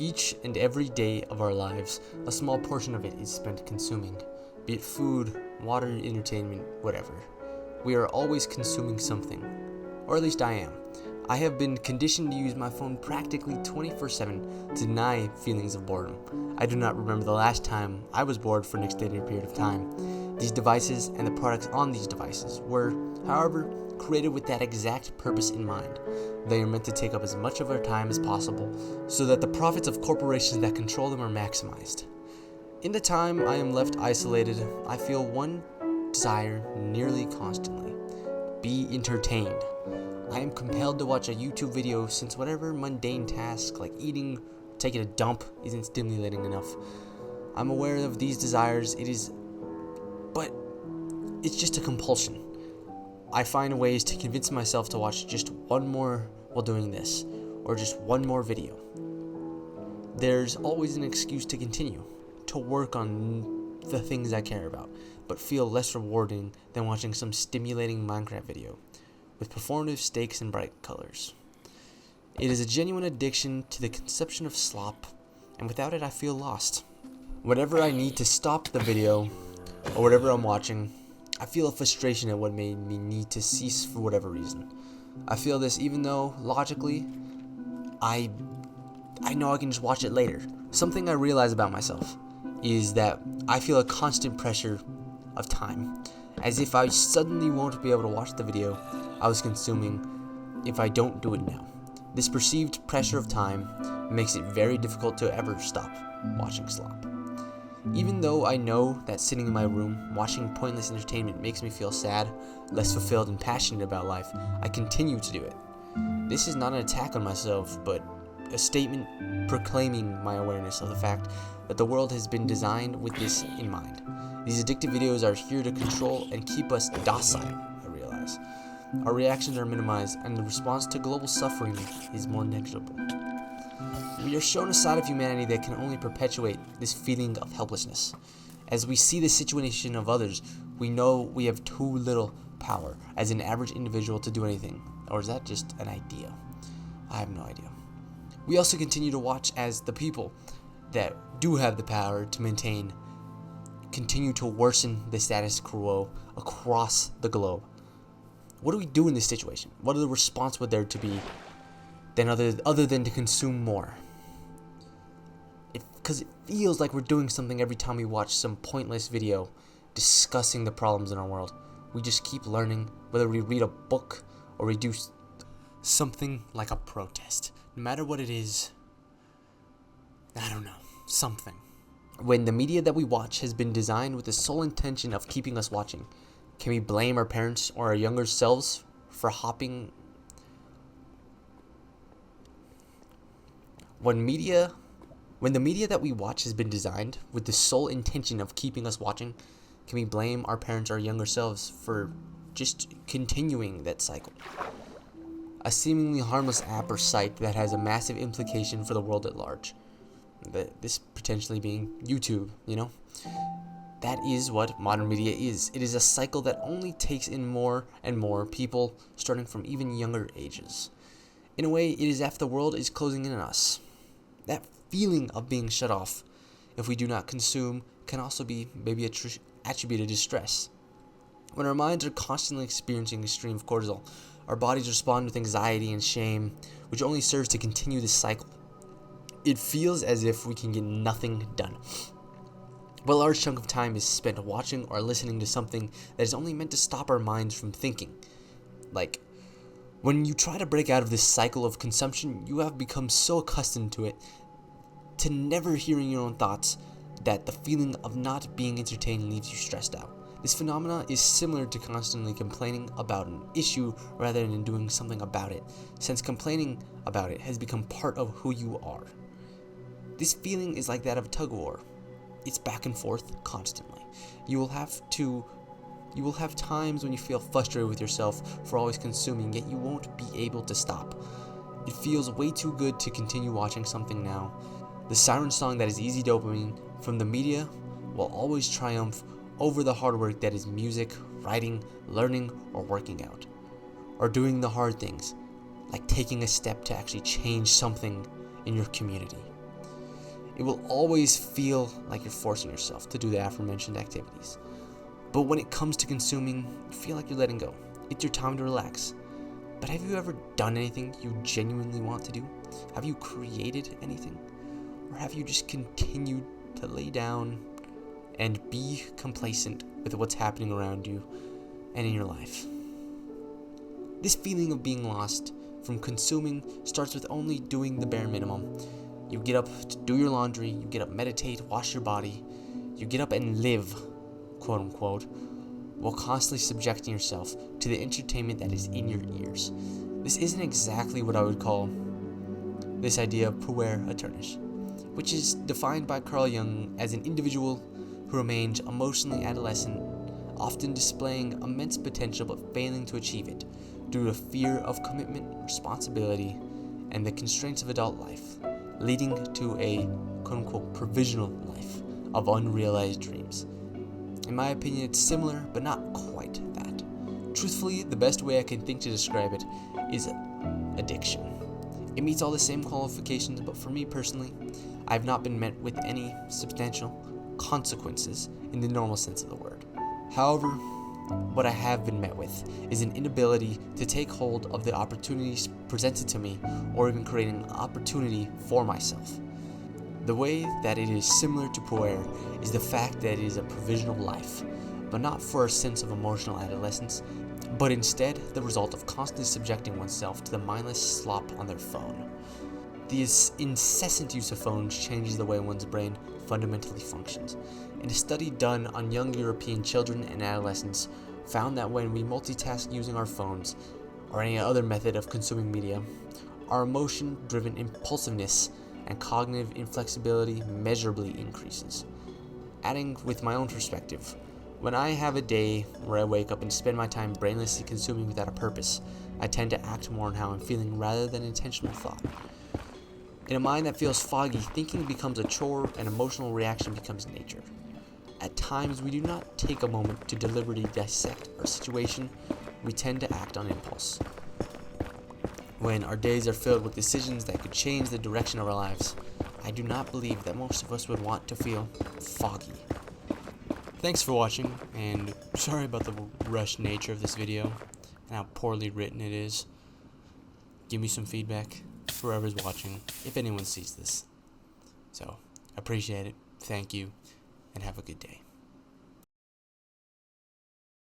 Each and every day of our lives, a small portion of it is spent consuming, be it food, water, entertainment, whatever. We are always consuming something, or at least I am. I have been conditioned to use my phone practically 24/7 to deny feelings of boredom. I do not remember the last time I was bored for an extended period of time. These devices and the products on these devices were, however, created with that exact purpose in mind. They are meant to take up as much of our time as possible so that the profits of corporations that control them are maximized. In the time I am left isolated, I feel one desire nearly constantly: be entertained. I am compelled to watch a YouTube video since whatever mundane task like eating, taking a dump isn't stimulating enough. I'm aware of these desires, but it's just a compulsion. I find ways to convince myself to watch just one more while doing this, or just one more video. There's always an excuse to continue, to work on the things I care about, but feel less rewarding than watching some stimulating Minecraft video with performative stakes and bright colors. It is a genuine addiction to the conception of slop, and without it I feel lost. Whenever I need to stop the video, or whatever I'm watching, I feel a frustration at what made me need to cease for whatever reason. I feel this even though, logically, I know I can just watch it later. Something I realize about myself is that I feel a constant pressure of time, as if I suddenly won't be able to watch the video I was consuming if I don't do it now. This perceived pressure of time makes it very difficult to ever stop watching slop. Even though I know that sitting in my room watching pointless entertainment makes me feel sad, less fulfilled, and passionate about life, I continue to do it. This is not an attack on myself, but a statement proclaiming my awareness of the fact that the world has been designed with this in mind. These addictive videos are here to control and keep us docile, I realize. Our reactions are minimized, and the response to global suffering is more negligible. We are shown a side of humanity that can only perpetuate this feeling of helplessness. As we see the situation of others, we know we have too little power as an average individual to do anything. Or is that just an idea? I have no idea. We also continue to watch as the people that do have the power to maintain continue to worsen the status quo across the globe. What do we do in this situation? What are the response would there to be other than to consume more? Because it feels like we're doing something every time we watch some pointless video discussing the problems in our world. We just keep learning, whether we read a book or we do something like a protest. No matter what it is, I don't know, something. When the media that we watch has been designed with the sole intention of keeping us watching, can we blame our parents or our younger selves for hopping? When the media that we watch has been designed with the sole intention of keeping us watching, can we blame our parents or younger selves for just continuing that cycle? A seemingly harmless app or site that has a massive implication for the world at large. This potentially being YouTube, That is what modern media is. It is a cycle that only takes in more and more people, starting from even younger ages. In a way, it is as if the world is closing in on us. That feeling of being shut off, if we do not consume, can also be maybe attributed to stress. When our minds are constantly experiencing a stream of cortisol, our bodies respond with anxiety and shame, which only serves to continue this cycle. It feels as if we can get nothing done. But a large chunk of time is spent watching or listening to something that is only meant to stop our minds from thinking. Like, when you try to break out of this cycle of consumption, you have become so accustomed to it, to never hearing your own thoughts, that the feeling of not being entertained leaves you stressed out. This phenomena is similar to constantly complaining about an issue rather than doing something about it, since complaining about it has become part of who you are. This feeling is like that of a tug-of-war. It's back and forth constantly. You will have times when you feel frustrated with yourself for always consuming, yet you won't be able to stop. It feels way too good to continue watching something now. The siren song that is easy dopamine from the media will always triumph over the hard work that is music, writing, learning, or working out. Or doing the hard things, like taking a step to actually change something in your community. It will always feel like you're forcing yourself to do the aforementioned activities. But when it comes to consuming, you feel like you're letting go. It's your time to relax. But have you ever done anything you genuinely want to do? Have you created anything? Or have you just continued to lay down and be complacent with what's happening around you and in your life? This feeling of being lost from consuming starts with only doing the bare minimum. You get up to do your laundry, you get up, meditate, wash your body, you get up and live, quote unquote, while constantly subjecting yourself to the entertainment that is in your ears. This isn't exactly what I would call this idea of puer aeternis, which is defined by Carl Jung as an individual who remains emotionally adolescent, often displaying immense potential but failing to achieve it due to fear of commitment, responsibility, and the constraints of adult life, leading to a quote-unquote provisional life of unrealized dreams. In my opinion, it's similar, but not quite that. Truthfully, the best way I can think to describe it is addiction. It meets all the same qualifications, but for me personally, I've not been met with any substantial consequences in the normal sense of the word. However, what I have been met with is an inability to take hold of the opportunities presented to me, or even creating an opportunity for myself. The way that it is similar to puer is the fact that it is a provisional life, but not for a sense of emotional adolescence, but instead the result of constantly subjecting oneself to the mindless slop on their phone. This incessant use of phones changes the way one's brain fundamentally functions. And a study done on young European children and adolescents found that when we multitask using our phones or any other method of consuming media, our emotion-driven impulsiveness and cognitive inflexibility measurably increases. Adding with my own perspective, when I have a day where I wake up and spend my time brainlessly consuming without a purpose, I tend to act more on how I'm feeling rather than intentional thought. In a mind that feels foggy, thinking becomes a chore and emotional reaction becomes nature. At times, we do not take a moment to deliberately dissect our situation. We tend to act on impulse. When our days are filled with decisions that could change the direction of our lives, I do not believe that most of us would want to feel foggy. Thanks for watching, and sorry about the rushed nature of this video and how poorly written it is. Give me some feedback, whoever's watching, if anyone sees this. So, appreciate it. Thank you, and have a good day.